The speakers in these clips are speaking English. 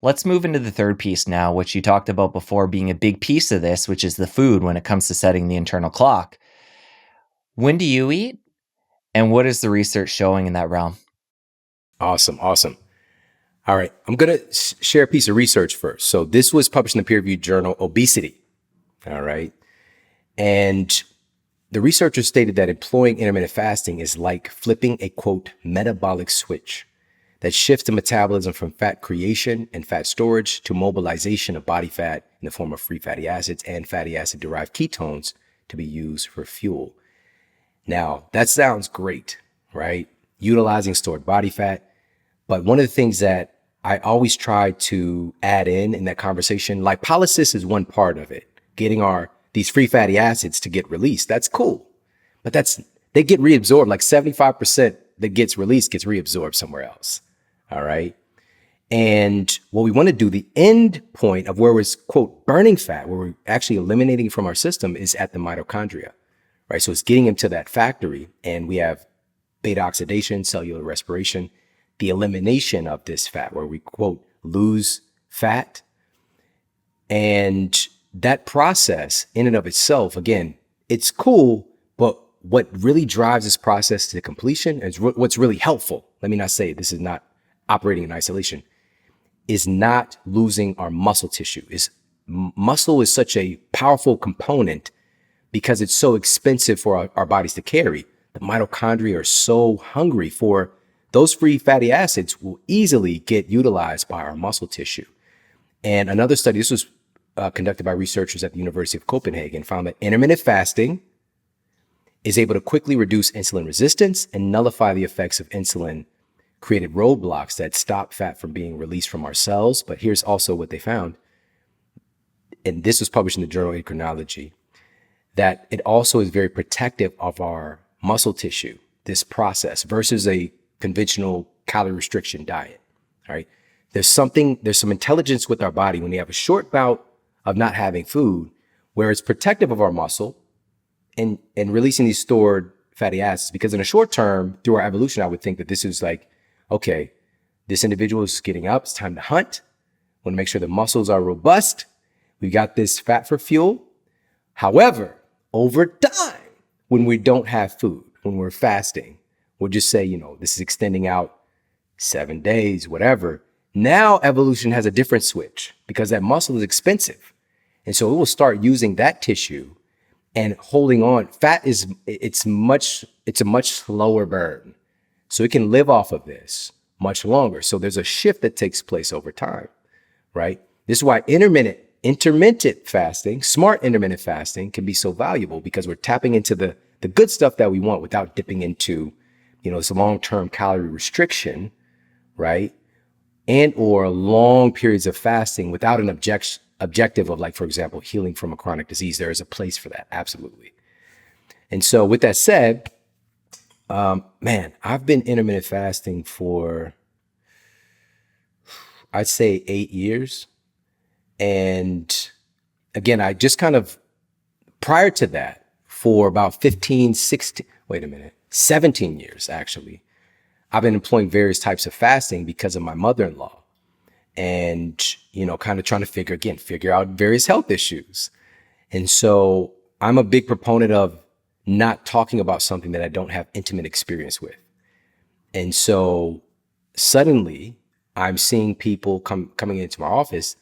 Let's move into the third piece now, which you talked about before being a big piece of this, which is the food when it comes to setting the internal clock. When do you eat? And what is the research showing in that realm? Awesome. All right. I'm going to share a piece of research first. So this was published in the peer-reviewed journal Obesity. All right. And the researchers stated that employing intermittent fasting is like flipping a, quote, metabolic switch that shifts the metabolism from fat creation and fat storage to mobilization of body fat in the form of free fatty acids and fatty acid-derived ketones to be used for fuel. Now, that sounds great, right? Utilizing stored body fat. But one of the things that I always try to add in that conversation, lipolysis is one part of it, getting these free fatty acids to get released. That's cool. But they get reabsorbed. Like 75% that gets released gets reabsorbed somewhere else. All right. And what we want to do, the end point of where we're, quote, burning fat, where we're actually eliminating it from our system, is at the mitochondria, right? So it's getting them to that factory, and we have beta oxidation, cellular respiration, the elimination of this fat, where we, quote, lose fat. And that process in and of itself, again, it's cool, but what really drives this process to completion is what's really helpful. Let me not say this is not operating in isolation, is not losing our muscle tissue. Muscle is such a powerful component because it's so expensive for our bodies to carry. The mitochondria are so hungry for those free fatty acids will easily get utilized by our muscle tissue. And another study, this was conducted by researchers at the University of Copenhagen, found that intermittent fasting is able to quickly reduce insulin resistance and nullify the effects of insulin created roadblocks that stop fat from being released from our cells. But here's also what they found, and this was published in the journal Endocrinology, that it also is very protective of our muscle tissue, this process, versus a conventional calorie restriction diet. All right. There's some intelligence with our body when we have a short bout of not having food, where it's protective of our muscle and releasing these stored fatty acids. Because in a short term, through our evolution, I would think that this is like, okay, this individual is getting up, it's time to hunt. Want to make sure the muscles are robust. We got this fat for fuel. However, over time, when we don't have food, when we're fasting, we'll just say, this is extending out 7 days, whatever. Now evolution has a different switch because that muscle is expensive. And so it will start using that tissue and holding on. Fat it's a much slower burn. So it can live off of this much longer. So there's a shift that takes place over time, right? This is why intermittent fasting, smart intermittent fasting, can be so valuable, because we're tapping into the good stuff that we want without dipping into, this long-term calorie restriction, right? And or long periods of fasting without an objective of, like, for example, healing from a chronic disease. There is a place for that, absolutely. And so with that said, I've been intermittent fasting for, I'd say 8 years. And again, I just kind of, prior to that, for about 17 years, actually, I've been employing various types of fasting because of my mother-in-law, and, kind of trying to figure out various health issues. And so I'm a big proponent of not talking about something that I don't have intimate experience with. And so suddenly I'm seeing people coming into my office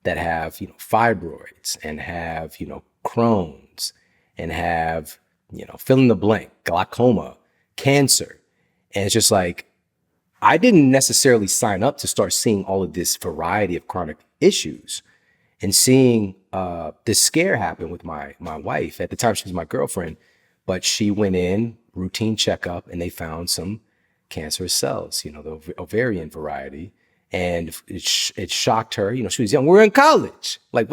that have, fibroids, and have, Crohn's, and have, fill in the blank, glaucoma, cancer. And it's just like, I didn't necessarily sign up to start seeing all of this variety of chronic issues, and seeing this scare happen with my wife. At the time, she was my girlfriend, but she went in, routine checkup, and they found some cancerous cells, the ovarian variety. And it shocked her. She was young. We're in college. Like,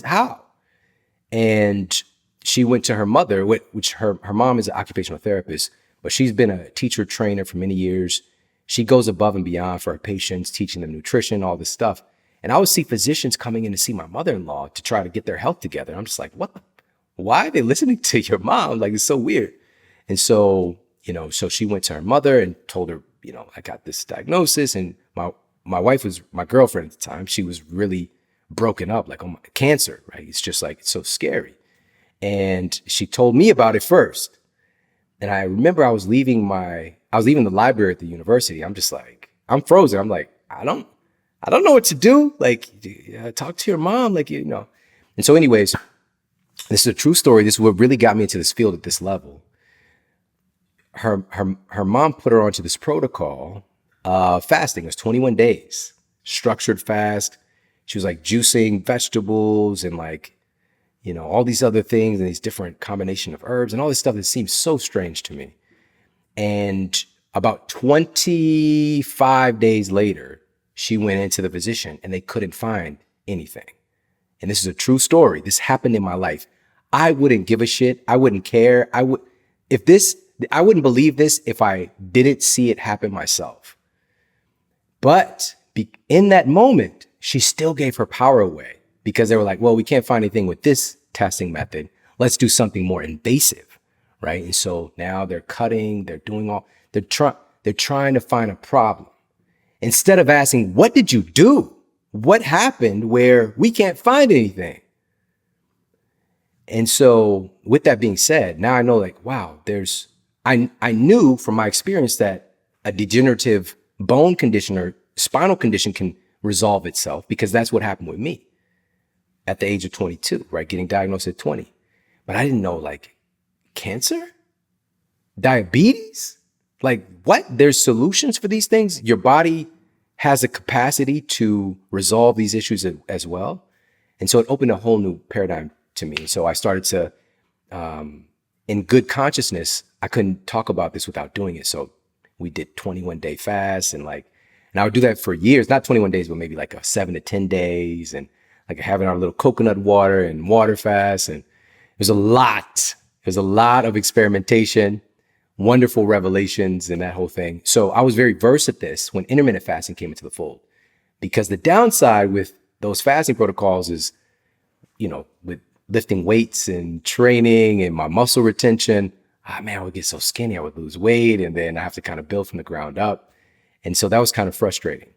how? And she went to her mother, which her mom is an occupational therapist, but she's been a teacher trainer for many years. She goes above and beyond for her patients, teaching them nutrition, all this stuff. And I would see physicians coming in to see my mother-in-law to try to get their health together. I'm just like, why are they listening to your mom? Like, it's so weird. And so, so she went to her mother and told her, I got this diagnosis, and my my wife was my girlfriend at the time. She was really broken up, like, oh my, cancer, right? It's just like, it's so scary. And she told me about it first. And I remember I was leaving the library at the university. I'm just like, I'm frozen. I'm like, I don't know what to do. Like, talk to your mom, like, you know. And so anyways, this is a true story. This is what really got me into this field at this level. Her mom put her onto this protocol, fasting. It was 21 days, structured fast. She was like juicing vegetables and like, you know, all these other things and these different combination of herbs and all this stuff that seems so strange to me. And about 25 days later, she went into the physician and they couldn't find anything. And this is a true story. This happened in my life. I wouldn't give a shit. I wouldn't care. I wouldn't believe this if I didn't see it happen myself. But in that moment, she still gave her power away because they were like, well, we can't find anything with this testing method. Let's do something more invasive, right? And so now they're cutting, they're trying to find a problem. Instead of asking, what did you do? What happened where we can't find anything? And so with that being said, now I know, like, wow, I knew from my experience that a degenerative bone condition or spinal condition can resolve itself, because that's what happened with me at the age of 22, right? Getting diagnosed at 20. But I didn't know, like, cancer, diabetes, like, what? There's solutions for these things. Your body has a capacity to resolve these issues as well. And so it opened a whole new paradigm to me. So I started to, in good consciousness, I couldn't talk about this without doing it. So we did 21-day fasts and I would do that for years, not 21 days, but maybe like a 7 to 10 days, and like having our little coconut water and water fast. And it was a lot. There's a lot of experimentation, wonderful revelations and that whole thing. So I was very versed at this when intermittent fasting came into the fold, because the downside with those fasting protocols is, you know, with lifting weights and training and my muscle retention, man, I would get so skinny, I would lose weight, and then I have to kind of build from the ground up. And so that was kind of frustrating.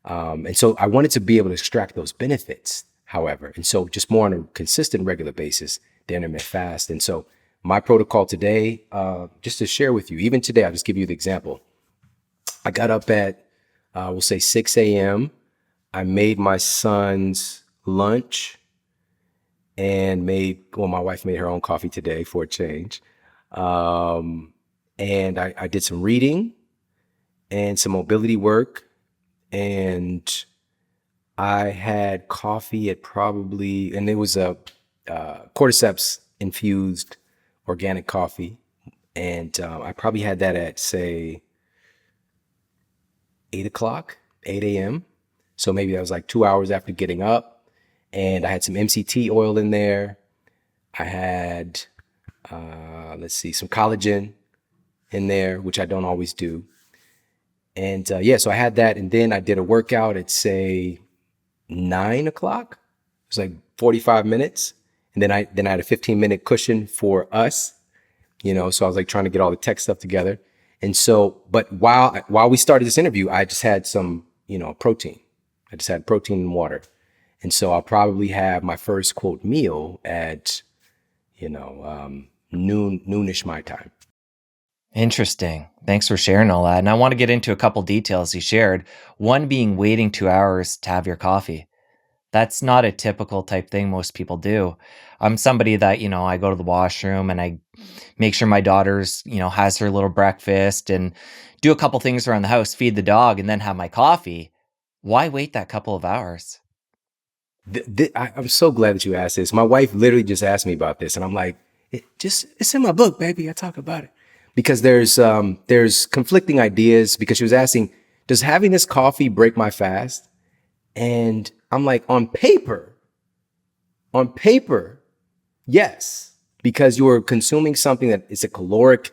And so I wanted to be able to extract those benefits, however. And so just more on a consistent, regular basis, the intermittent fast. And so my protocol today, just to share with you, even today, I'll just give you the example. I got up at, we'll say 6 a.m. I made my son's lunch and my wife made her own coffee today for a change. And I did some reading and some mobility work. And I had coffee at and it was a cordyceps infused organic coffee. And I probably had that at, say, 8 a.m. So maybe that was like 2 hours after getting up. And I had some MCT oil in there. I had, some collagen in there, which I don't always do. And so I had that. And then I did a workout at, say, 9 o'clock. It was like 45 minutes. And then I had a 15-minute cushion for us, you know, so I was like trying to get all the tech stuff together. And so, but while we started this interview, I just had some, you know, protein. I just had protein and water. And so I'll probably have my first, quote, meal at, you know, noonish my time. Interesting. Thanks for sharing all that. And I want to get into a couple details you shared. One being waiting 2 hours to have your coffee. That's not a typical type thing most people do. I'm somebody that, you know, I go to the washroom and I make sure my daughter's, you know, has her little breakfast and do a couple things around the house, feed the dog, and then have my coffee. Why wait that couple of hours? I'm so glad that you asked this. My wife literally just asked me about this, and I'm like, it's in my book, baby. I talk about it. Because there's conflicting ideas, because she was asking, does having this coffee break my fast? And I'm like, on paper, yes, because you're consuming something that is a caloric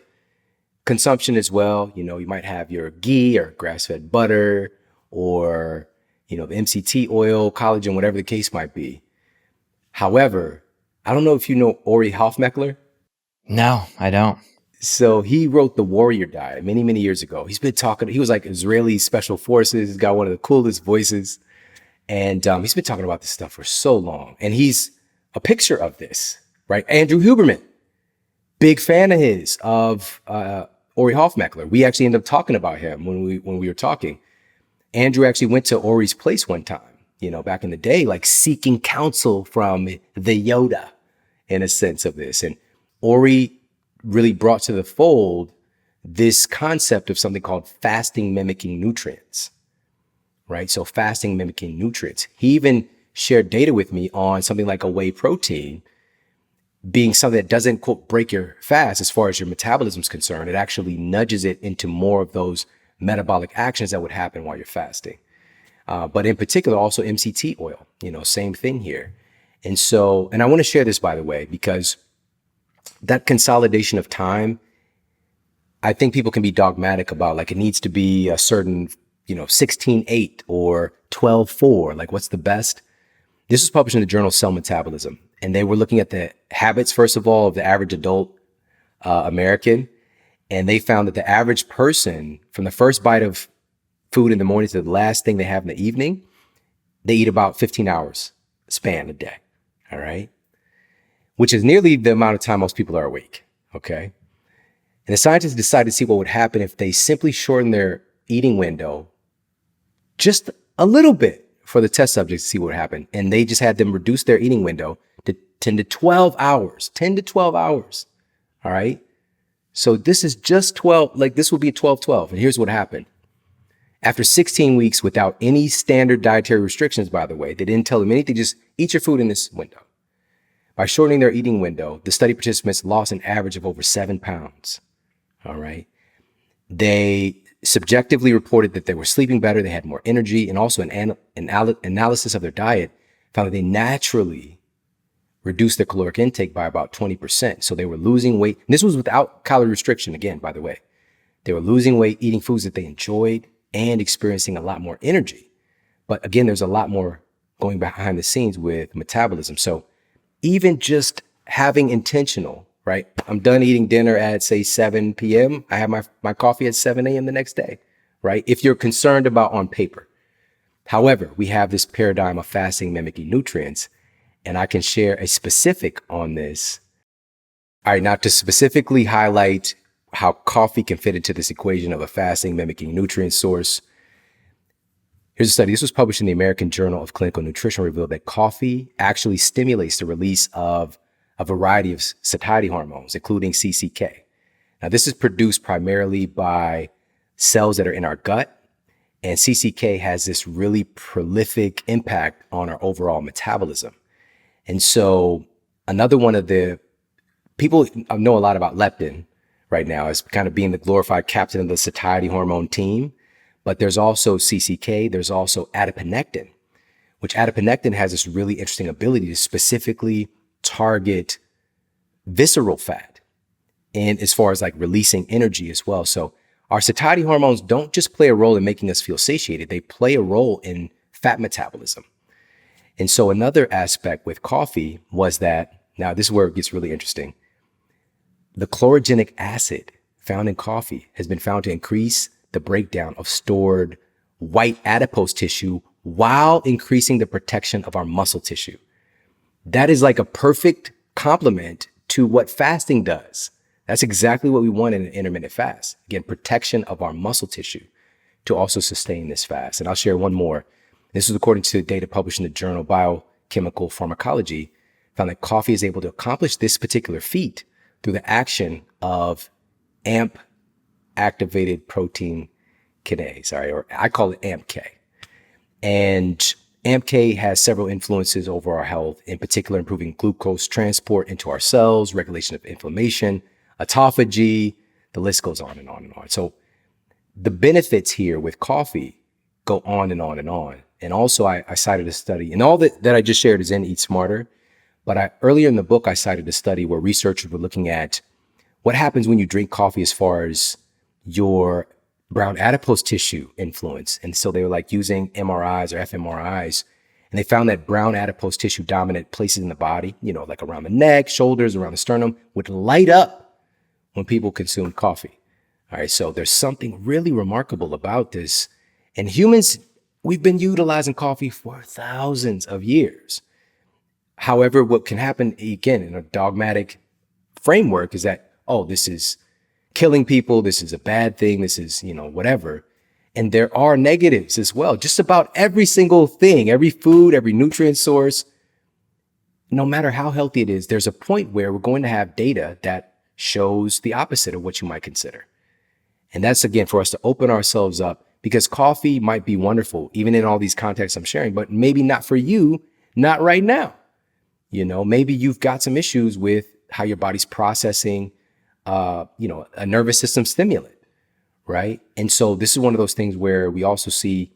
consumption as well. You know, you might have your ghee or grass-fed butter or, you know, the MCT oil, collagen, whatever the case might be. However, I don't know if you know Ori Hofmeckler. No, I don't. So he wrote the Warrior Diet many, many years ago. He's been talking, he was like Israeli special forces. He's got one of the coolest voices. And he's been talking about this stuff for so long. And he's a picture of this, right? Andrew Huberman, big fan of his, of Ori Hofmeckler. We actually ended up talking about him when we were talking. Andrew actually went to Ori's place one time, back in the day, like seeking counsel from the Yoda in a sense of this. And Ori really brought to the fold this concept of something called fasting mimicking nutrients, right? So fasting mimicking nutrients. He even shared data with me on something like a whey protein being something that doesn't, quote, break your fast as far as your metabolism is concerned. It actually nudges it into more of those metabolic actions that would happen while you're fasting. But in particular, also MCT oil, same thing here. And so, and I want to share this, by the way, because that consolidation of time, I think people can be dogmatic about, like, it needs to be a certain, 16:8 or 12:4, like what's the best? This was published in the journal Cell Metabolism. And they were looking at the habits, first of all, of the average adult American. And they found that the average person, from the first bite of food in the morning to the last thing they have in the evening, they eat about 15 hours span a day. All right. Which is nearly the amount of time most people are awake. Okay. And the scientists decided to see what would happen if they simply shortened their eating window just a little bit for the test subjects to see what would happen. And they just had them reduce their eating window to 10 to 12 hours, 10 to 12 hours. All right. So this is just 12, like this would be 12-12. And here's what happened. After 16 weeks without any standard dietary restrictions, by the way, they didn't tell them anything, just eat your food in this window. By shortening their eating window, the study participants lost an average of over 7 pounds. All right. They subjectively reported that they were sleeping better, they had more energy, and also an analysis of their diet found that they naturally reduced their caloric intake by about 20%. So they were losing weight. And this was without calorie restriction, again, by the way. They were losing weight, eating foods that they enjoyed, and experiencing a lot more energy. But again, there's a lot more going behind the scenes with metabolism. So even just having intentional, right? I'm done eating dinner at, say, 7 p.m. I have my coffee at 7 a.m. the next day, right? If you're concerned about on paper. However, we have this paradigm of fasting mimicking nutrients, and I can share a specific on this. All right, now to specifically highlight how coffee can fit into this equation of a fasting mimicking nutrient source. Here's a study. This was published in the American Journal of Clinical Nutrition, revealed that coffee actually stimulates the release of a variety of satiety hormones, including CCK. Now, this is produced primarily by cells that are in our gut, and CCK has this really prolific impact on our overall metabolism. And so another one of the people know a lot about leptin right now as kind of being the glorified captain of the satiety hormone team. But there's also CCK, there's also adiponectin, which adiponectin has this really interesting ability to specifically target visceral fat and as far as like releasing energy as well. So our satiety hormones don't just play a role in making us feel satiated, they play a role in fat metabolism. And so another aspect with coffee was that, now this is where it gets really interesting. The chlorogenic acid found in coffee has been found to increase the breakdown of stored white adipose tissue while increasing the protection of our muscle tissue. That is like a perfect complement to what fasting does. That's exactly what we want in an intermittent fast. Again, protection of our muscle tissue to also sustain this fast. And I'll share one more. This is according to data published in the journal Biochemical Pharmacology, found that coffee is able to accomplish this particular feat through the action of AMP activated protein kinase, or I call it AMPK. And AMPK has several influences over our health, in particular improving glucose transport into our cells, regulation of inflammation, autophagy, the list goes on and on and on. So the benefits here with coffee go on and on and on. And also I cited a study, and all that I just shared is in Eat Smarter, but earlier in the book, I cited a study where researchers were looking at what happens when you drink coffee as far as your brown adipose tissue influence. And so they were like using MRIs or fMRIs, and they found that brown adipose tissue dominant places in the body, like around the neck, shoulders, around the sternum, would light up when people consume coffee. All right, so there's something really remarkable about this. And humans, we've been utilizing coffee for thousands of years. However, what can happen, again, in a dogmatic framework is that, oh, this is killing people, this is a bad thing, this is, whatever. And there are negatives as well. Just about every single thing, every food, every nutrient source, no matter how healthy it is, there's a point where we're going to have data that shows the opposite of what you might consider. And that's, again, for us to open ourselves up, because coffee might be wonderful, even in all these contexts I'm sharing, but maybe not for you, not right now. Maybe you've got some issues with how your body's processing, a nervous system stimulant, right? And so this is one of those things where we also see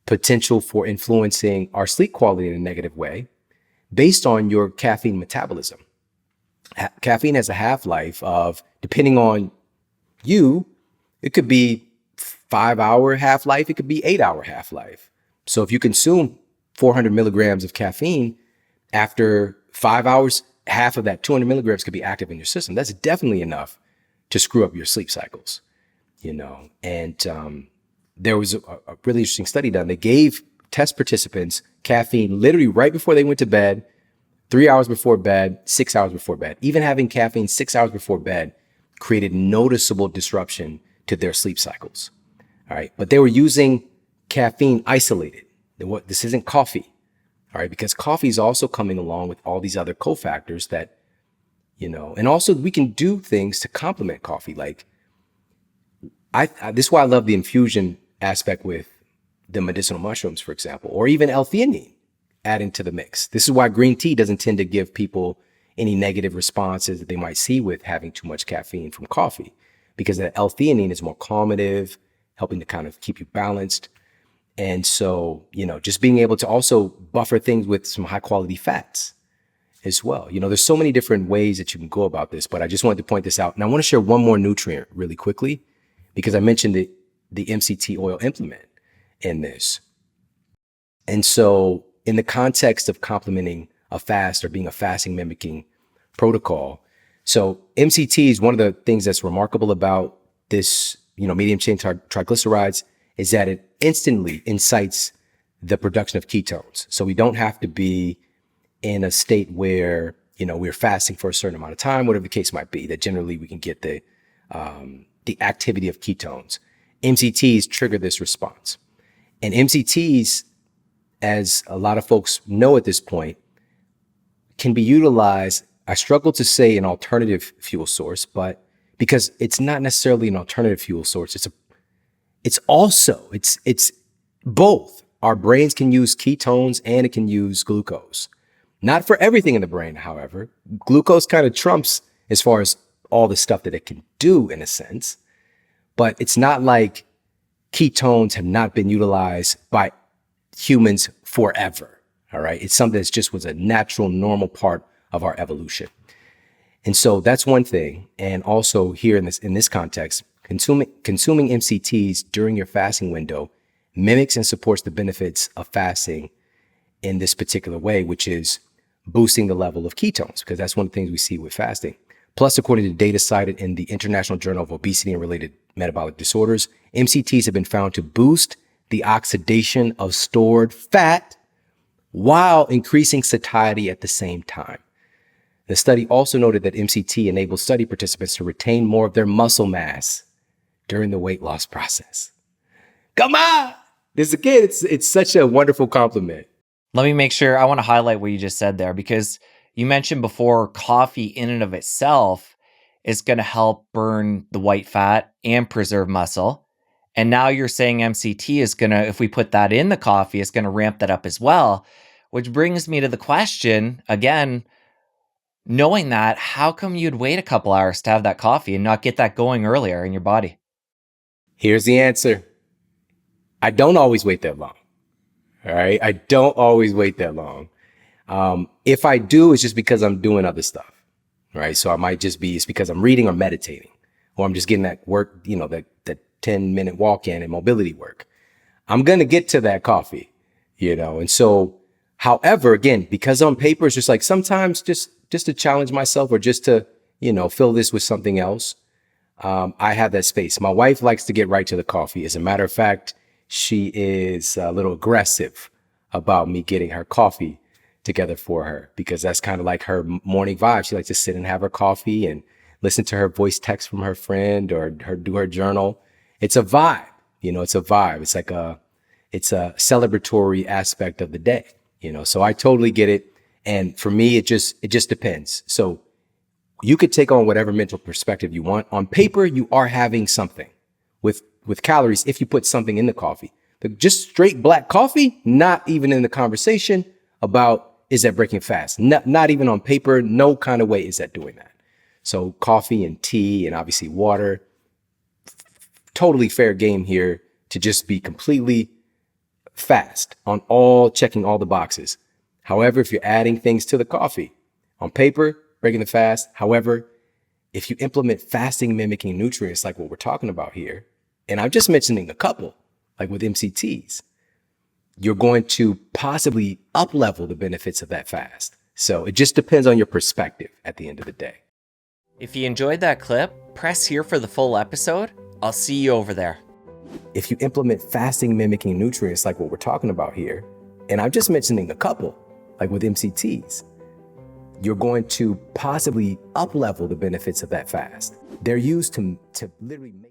potential for influencing our sleep quality in a negative way based on your caffeine metabolism. Caffeine has a half-life of, depending on you, it could be 5-hour half-life, it could be 8-hour half-life. So if you consume 400 milligrams of caffeine, after 5 hours, half of that 200 milligrams could be active in your system. That's definitely enough to screw up your sleep cycles, And there was a really interesting study done. They gave test participants caffeine literally right before they went to bed, 3 hours before bed, 6 hours before bed. Even having caffeine 6 hours before bed created noticeable disruption to their sleep cycles. All right. But they were using caffeine isolated. This isn't coffee. All right. Because coffee is also coming along with all these other cofactors that, and also we can do things to complement coffee. Like this is why I love the infusion aspect with the medicinal mushrooms, for example, or even L-theanine adding to the mix. This is why green tea doesn't tend to give people any negative responses that they might see with having too much caffeine from coffee, because the L-theanine is more calmative, helping to kind of keep you balanced. And so, just being able to also buffer things with some high quality fats as well. There's so many different ways that you can go about this, but I just wanted to point this out. And I want to share one more nutrient really quickly, because I mentioned the MCT oil implement in this. And so in the context of complementing a fast or being a fasting mimicking protocol, so MCT is one of the things that's remarkable about this, medium chain triglycerides, is that it instantly incites the production of ketones. So we don't have to be in a state where, we're fasting for a certain amount of time, whatever the case might be, that generally we can get the activity of ketones. MCTs trigger this response. And MCTs, as a lot of folks know at this point, can be utilized. I struggle to say an alternative fuel source, but because it's not necessarily an alternative fuel source, it's both. Our brains can use ketones and it can use glucose. Not for everything in the brain, however. Glucose kind of trumps as far as all the stuff that it can do in a sense, but it's not like ketones have not been utilized by humans forever. All right. It's something that just was a natural, normal part of our evolution. And so that's one thing. And also here in this context, consuming MCTs during your fasting window mimics and supports the benefits of fasting in this particular way, which is boosting the level of ketones, because that's one of the things we see with fasting. Plus, according to data cited in the International Journal of Obesity and Related Metabolic Disorders, MCTs have been found to boost the oxidation of stored fat while increasing satiety at the same time. The study also noted that MCT enables study participants to retain more of their muscle mass during the weight loss process. Come on! This again, it's such a wonderful compliment. Let me make sure, I want to highlight what you just said there, because you mentioned before coffee in and of itself is going to help burn the white fat and preserve muscle. And now you're saying MCT is going to, if we put that in the coffee, is going to ramp that up as well, which brings me to the question, again, knowing that, how come you'd wait a couple hours to have that coffee and not get that going earlier in your body? Here's the answer. I don't always wait that long. All right. I don't always wait that long. If I do, it's just because I'm doing other stuff. Right. So I might just be, it's because I'm reading or meditating, or I'm just getting that work, that 10-minute walk in and mobility work. I'm going to get to that coffee, and so, however, again, because on paper, it's just like sometimes just to challenge myself or just to fill this with something else, I have that space. My wife likes to get right to the coffee. As a matter of fact, she is a little aggressive about me getting her coffee together for her, because that's kind of like her morning vibe. She likes to sit and have her coffee and listen to her voice text from her friend, or do her journal. It's a vibe, it's a vibe. It's like it's a celebratory aspect of the day, so I totally get it. And for me, it just depends. So you could take on whatever mental perspective you want. On paper, you are having something with calories if you put something in the coffee. Just straight black coffee, not even in the conversation about, is that breaking fast? Not even on paper. No kind of way is that doing that. So coffee and tea and obviously water, totally fair game here to just be completely fast on checking all the boxes. However, if you're adding things to the coffee, on paper, breaking the fast. However, if you implement fasting mimicking nutrients like what we're talking about here, and I'm just mentioning a couple, like with MCTs, you're going to possibly up-level the benefits of that fast. So it just depends on your perspective at the end of the day. If you enjoyed that clip, press here for the full episode. I'll see you over there. If you implement fasting mimicking nutrients like what we're talking about here, and I'm just mentioning a couple, like with MCTs, you're going to possibly up-level the benefits of that fast. They're used to literally make